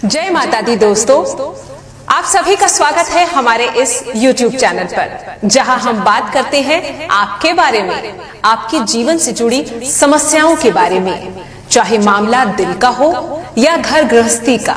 जय माता दी दोस्तों, आप सभी का स्वागत है हमारे इस YouTube चैनल पर, जहां हम बात करते हैं आपके बारे में, आपके जीवन से जुड़ी समस्याओं के बारे में। चाहे मामला दिल का हो या घर गृहस्थी का,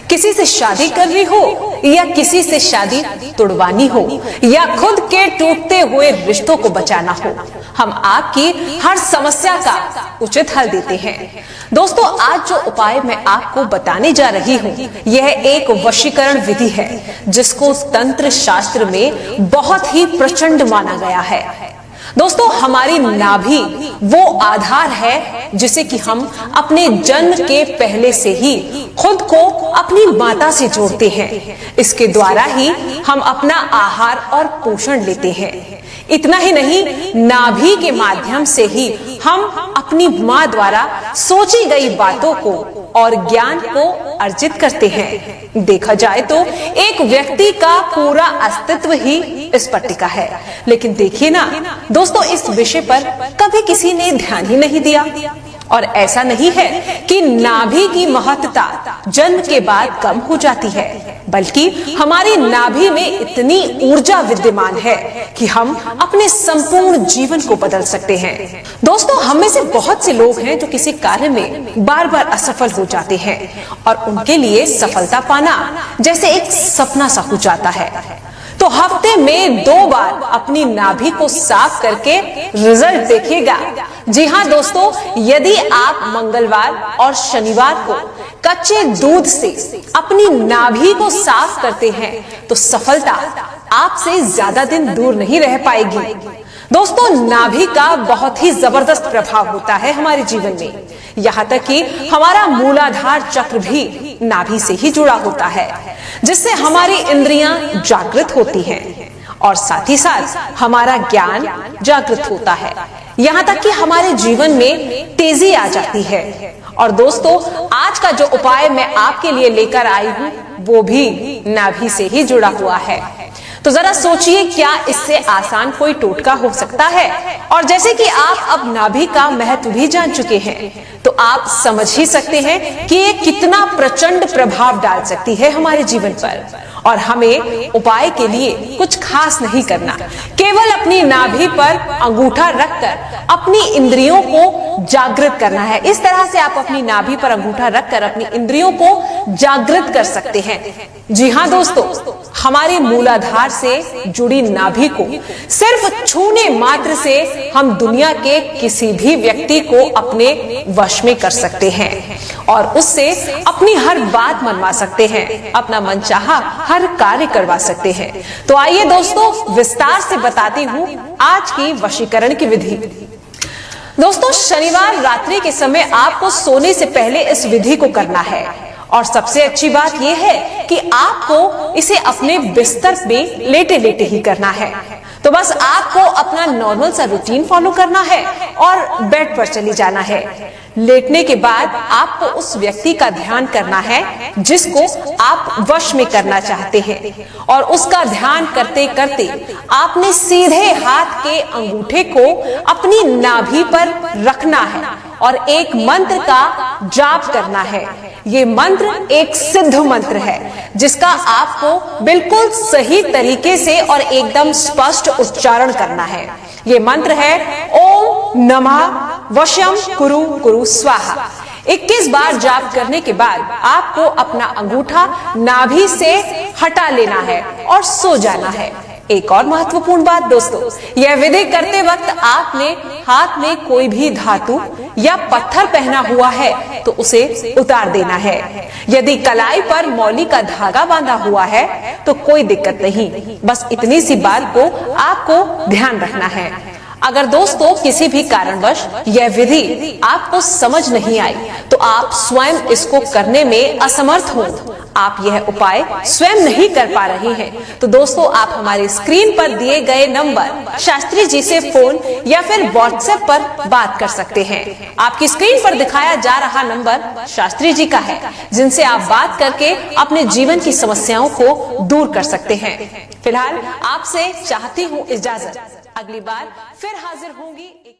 किसी से शादी करनी हो या किसी से शादी तुड़वानी हो या खुद के टूटते हुए रिश्तों को बचाना हो, हम आपकी हर समस्या का उचित हल देते हैं। दोस्तों, आज जो उपाय मैं आपको बताने जा रही हूँ, यह एक वशीकरण विधि है जिसको तंत्र शास्त्र में बहुत ही प्रचंड माना गया है। दोस्तों, हमारी नाभि वो आधार है जिसे कि हम अपने जन्म के पहले से ही खुद को अपनी माता से जोड़ते हैं। इसके द्वारा ही हम अपना आहार और पोषण लेते हैं। इतना ही नहीं, नाभि के माध्यम से ही हम अपनी माँ द्वारा सोची गई बातों को और ज्ञान को अर्जित करते हैं। देखा जाए तो एक व्यक्ति का पूरा अस्तित्व ही इस पर टिका है। लेकिन देखिए ना दोस्तों, इस विषय पर कभी किसी ने ध्यान ही नहीं दिया। और ऐसा नहीं है कि नाभि की महत्ता जन्म के बाद कम हो जाती है, बल्कि हमारी नाभि में इतनी ऊर्जा विद्यमान है कि हम अपने संपूर्ण जीवन को बदल सकते हैं। दोस्तों, हम में से बहुत से लोग हैं जो किसी कार्य में बार बार असफल हो जाते हैं और उनके लिए सफलता पाना जैसे एक सपना सा हो जाता है। तो हफ्ते में 2 बार अपनी नाभि को साफ करके रिजल्ट देखिएगा। जी हाँ दोस्तों, यदि आप मंगलवार और शनिवार को कच्चे दूध से अपनी नाभि को साफ करते हैं तो सफलता आपसे ज्यादा दिन दूर नहीं रह पाएगी। दोस्तों, नाभि का बहुत ही जबरदस्त प्रभाव होता है हमारे जीवन में। यहाँ तक कि हमारा मूलाधार चक्र भी नाभि से ही जुड़ा होता है, जिससे हमारी इंद्रियां जागृत होती हैं और साथ ही साथ हमारा ज्ञान जागृत होता है। यहाँ तक कि हमारे जीवन में तेजी आ जाती है। और दोस्तों, आज का जो उपाय मैं आपके लिए लेकर आई हूँ वो भी नाभि से ही जुड़ा हुआ है। तो जरा सोचिए, क्या इससे आसान कोई टोटका हो सकता है? और जैसे कि आप अब नाभि का महत्व भी जान चुके हैं, तो आप समझ ही सकते हैं कि ये कितना प्रचंड प्रभाव डाल सकती है हमारे जीवन पर। और हमें उपाय के लिए कुछ खास नहीं करना, केवल अपनी नाभि पर अंगूठा रखकर अपनी इंद्रियों को जागृत करना है। इस तरह से आप अपनी नाभि पर अंगूठा रखकर अपनी इंद्रियों को जागृत कर सकते हैं। जी हाँ दोस्तों, हमारे मूलाधार से जुड़ी नाभि को सिर्फ छूने मात्र से हम दुनिया के किसी भी व्यक्ति को अपने वश में कर सकते हैं और उससे अपनी हर बात मनवा सकते हैं, अपना मनचाहा हर कार्य करवा सकते हैं। तो आइए दोस्तों, विस्तार से बताती हूँ आज की वशीकरण की विधि। दोस्तों, शनिवार रात्रि के समय आपको सोने से पहले इस विधि को करना है। और सबसे अच्छी बात यह है कि आपको इसे अपने बिस्तर में लेटे लेटे ही करना है। तो बस आपको अपना नॉर्मल सा रूटीन फॉलो करना है और बेड पर चली जाना है। लेटने के बाद आपको उस व्यक्ति का ध्यान करना है जिसको आप वश में करना चाहते हैं। और उसका ध्यान करते करते आपने सीधे हाथ के अंगूठे को अपनी नाभि पर रखना है और एक मंत्र का जाप करना है। ये मंत्र एक सिद्ध मंत्र है जिसका आपको बिल्कुल सही तरीके से और एकदम स्पष्ट उच्चारण करना है। ये मंत्र है ओम नमः वशम कुरु कुरु स्वाहा। 21 बार जाप करने के बाद आपको अपना अंगूठा नाभि से हटा लेना है और सो जाना है। एक और महत्वपूर्ण बात दोस्तों, यह विधि करते वक्त आपने हाथ में कोई भी धातु या पत्थर पहना हुआ है तो उसे उतार देना है। यदि कलाई पर मौली का धागा बांधा हुआ है तो कोई दिक्कत नहीं, बस इतनी सी बात को आपको ध्यान रखना है। अगर दोस्तों किसी भी कारणवश यह विधि आपको समझ नहीं आई तो आप स्वयं इसको करने में असमर्थ हो, आप यह उपाय स्वयं नहीं कर पा रहे हैं, तो दोस्तों आप हमारे स्क्रीन पर दिए गए नंबर शास्त्री जी से फोन या फिर व्हाट्सएप पर बात कर सकते हैं। आपकी स्क्रीन पर दिखाया जा रहा नंबर शास्त्री जी का है, जिनसे आप बात करके अपने जीवन की समस्याओं को दूर कर सकते हैं। फिलहाल आपसे चाहती हूँ इजाजत, अगली बार फिर हाजिर होंगी।